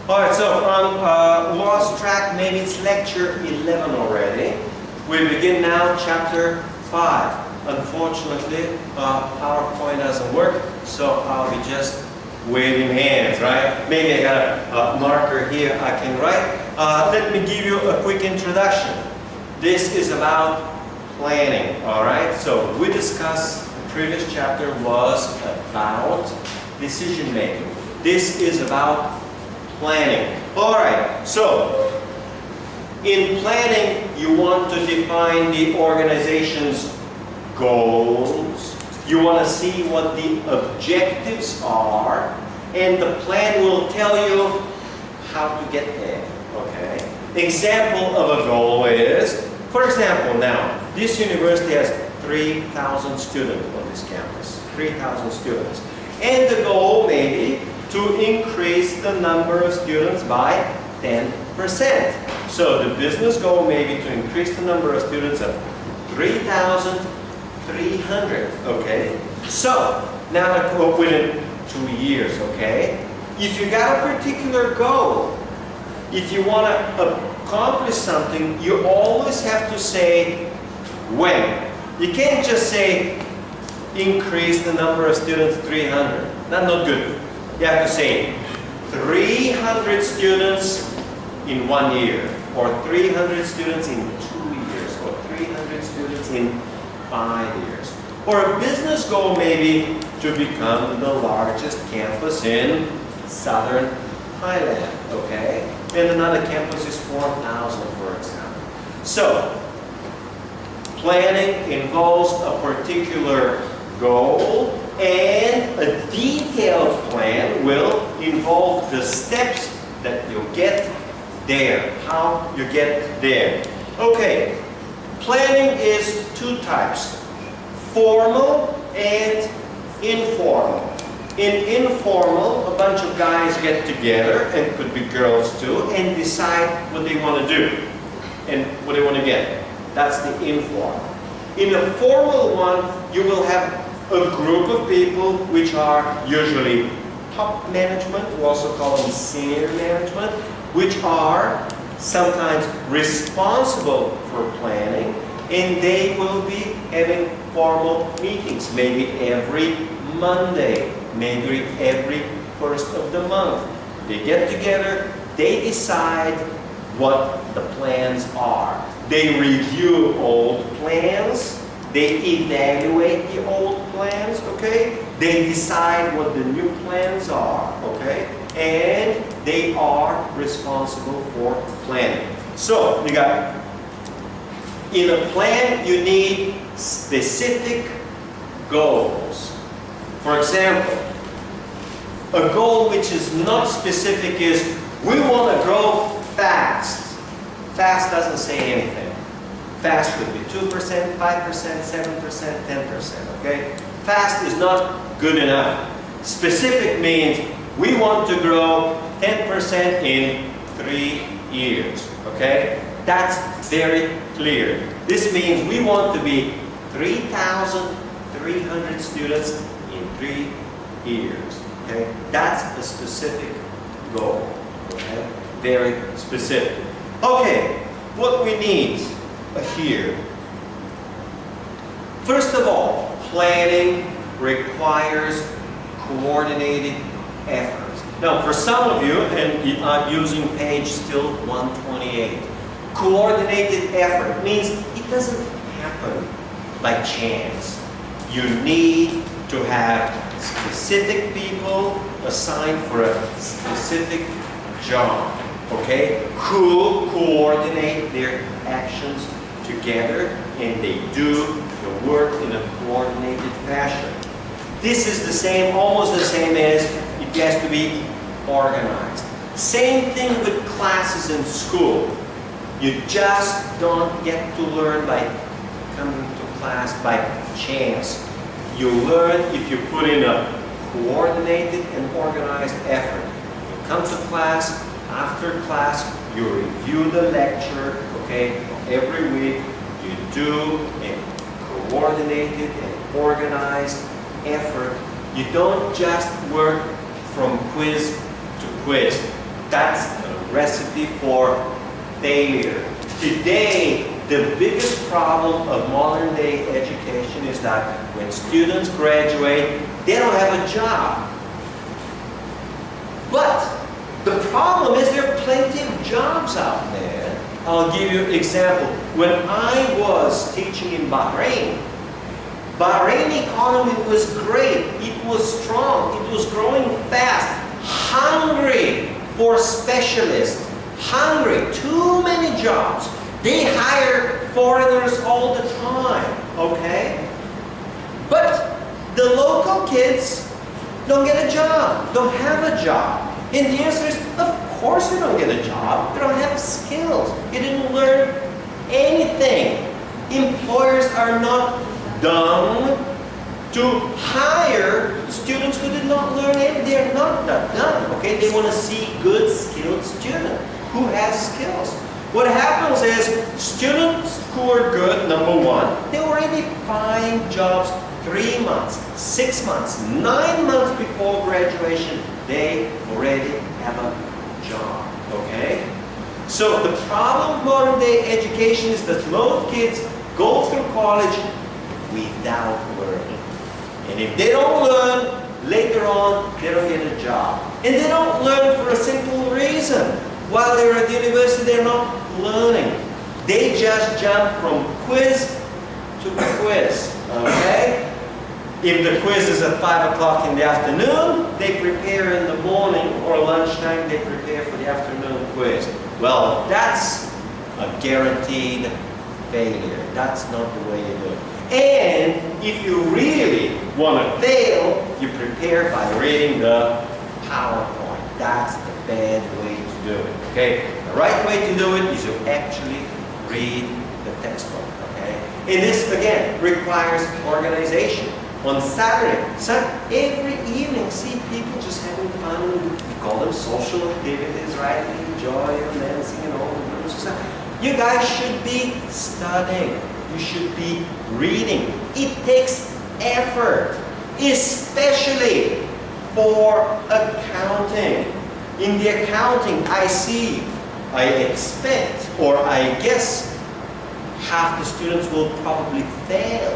Alright, so lost track, maybe it's lecture 11 already. We begin now chapter 5. Unfortunately, PowerPoint doesn't work, so I'll be just waving hands, right? Maybe I got a marker here I can write. Let me give you a quick introduction. This is about planning, alright? So we discussed, the previous chapter was about decision making. This is about planning. Alright, so in planning you want to define the organization's goals. You want to see what the objectives are, and the plan will tell you how to get there. Okay? Example of a goal is, for example, now this university has 3,000 students on this campus. 3,000 students. And the goal may be to increase the number of students by 10%. So the business goal may be to increase the number of students of 3,300. Okay? So now I come up within 2 years. Okay? If you got a particular goal, if you want to accomplish something, you always have to say when. You can't just say increase the number of students 300. That's not good. You have to say 300 students in 1 year, or 300 students in 2 years, or 300 students in 5 years. Or a business goal may be to become the largest campus in southern Thailand, okay? And another campus is 4,000, for example. So, planning involves a particular goal, and a detailed plan will involve the steps that you'll get there, how you get there. Okay, planning is two types, formal and informal. In informal, a bunch of guys get together, and could be girls too, and decide what they want to do and what they want to get. That's the informal. In a formal one, you will have a group of people which are usually top management, we also call them senior management, which are sometimes responsible for planning, and they will be having formal meetings, maybe every Monday, maybe every first of the month. They get together, they decide what the plans are. They review old plans, they evaluate the old plans, okay? They decide what the new plans are, okay? And they are responsible for planning. So, you got, in a plan, you need specific goals. For example, a goal which is not specific is, we want to grow fast. Fast doesn't say anything. Fast could be 2%, 5%, 7%, 10%, okay? Fast is not good enough. Specific means we want to grow 10% in 3 years, okay? That's very clear. This means we want to be 3,300 students in 3 years, okay? That's a specific goal, okay? Very specific. Okay, what we need here. First of all, planning requires coordinated efforts. Now, for some of you, and I'm using page still 128, coordinated effort means it doesn't happen by chance. You need to have specific people assigned for a specific job, okay, who coordinate their actions together, and they do the work in a coordinated fashion. This is the same, almost the same as it has to be organized. Same thing with classes in school. You just don't get to learn by coming to class by chance. You learn if you put in a coordinated and organized effort. You come to class, after class, you review the lecture, okay, every week. You do a coordinated and organized effort. You don't just work from quiz to quiz. That's a recipe for failure. Today, the biggest problem of modern day education is that when students graduate, they don't have a job. But the problem is there are plenty of jobs out there. I'll give you an example. When I was teaching in Bahrain economy was great. It was strong. It was growing fast. Hungry for specialists. Hungry. Too many jobs. They hire foreigners all the time. Okay? But the local kids don't get a job. Don't have a job. And the answer is, of course you don't get a job. You don't have skills. You didn't learn anything. Employers are not dumb to hire students who did not learn anything. They're not that dumb, okay? They want to see good, skilled student who has skills. What happens is students who are good, number one, they already find jobs 3 months, 6 months, 9 months before graduation. They already have a job, okay? So the problem of modern day education is that most kids go through college without learning. And if they don't learn, later on, they don't get a job. And they don't learn for a simple reason. While they're at university, they're not learning. They just jump from quiz to quiz, okay? If the quiz is at 5 o'clock in the afternoon, they prepare in the morning, or lunchtime, they prepare for the afternoon quiz. Well, that's a guaranteed failure. That's not the way you do it. And if you really want to fail, you prepare by reading the PowerPoint. That's the bad way to do it, okay? The right way to do it is to actually read the textbook, okay? And this, again, requires organization. On Saturday, every evening, see people just having fun. We call them social activities, right? We enjoy dancing and all the groups and stuff. You guys should be studying. You should be reading. It takes effort, especially for accounting. In the accounting, I expect, or I guess, half the students will probably fail.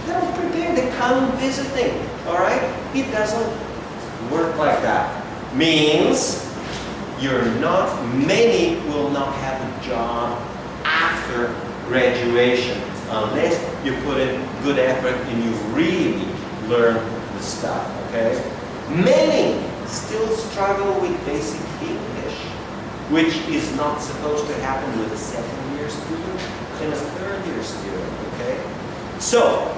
They don't prepare, they come visiting, all right? It doesn't work like that. Means many will not have a job after graduation unless you put in good effort and you really learn the stuff, okay? Many still struggle with basic English, which is not supposed to happen with a second-year student and a third-year student, okay? So,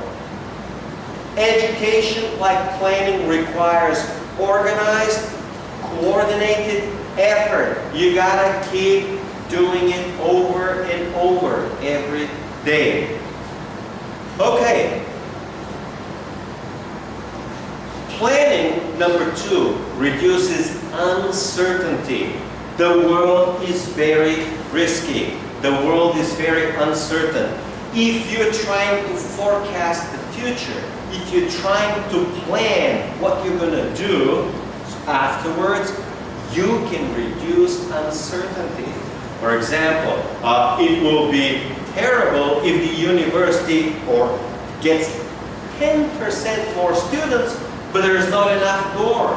education, like planning, requires organized, coordinated effort. You gotta keep doing it over and over every day. Okay. Planning, number 2, reduces uncertainty. The world is very risky. The world is very uncertain. If you're trying to forecast the future, if you're trying to plan what you're going to do afterwards, you can reduce uncertainty. For example, it will be terrible if the university gets 10% more students, but there's not enough dorm.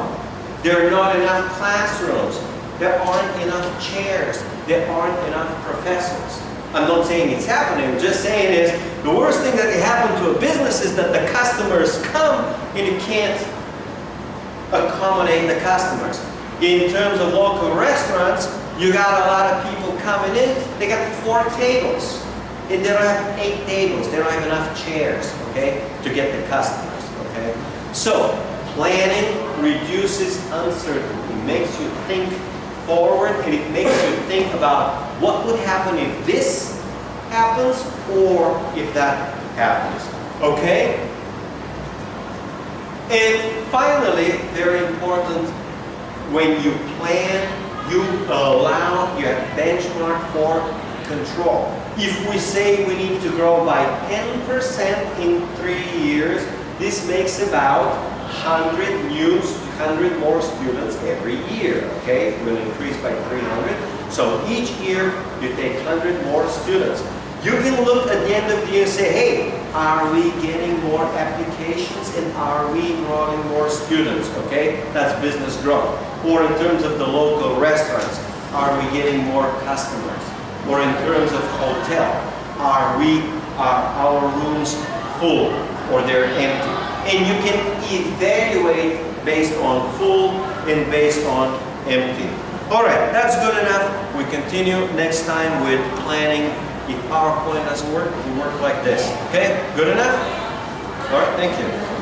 There are not enough classrooms. There aren't enough chairs. There aren't enough professors. I'm not saying it's happening, I'm just saying is the worst thing that can happen to a business is that the customers come and you can't accommodate the customers. In terms of local restaurants, you got a lot of people coming in, they got 4 tables. And they don't have 8 tables, they don't have enough chairs, okay, to get the customers, okay? So, planning reduces uncertainty. It makes you think forward and it makes you think about what would happen if this happens or if that happens, okay? And finally, very important, when you plan, you have benchmark for control. If we say we need to grow by 10% in 3 years, this makes about 100 new students 100 more students every year, okay? It will increase by 300. So each year you take 100 more students. You can look at the end of the year and say, hey, are we getting more applications and are we enrolling more students, okay? That's business growth. Or in terms of the local restaurants, are we getting more customers? Or in terms of hotel, are our rooms full or they're empty? And you can evaluate based on full and based on empty. All right, that's good enough. We continue next time with planning. If PowerPoint doesn't work, we work like this. Okay, good enough? All right, thank you.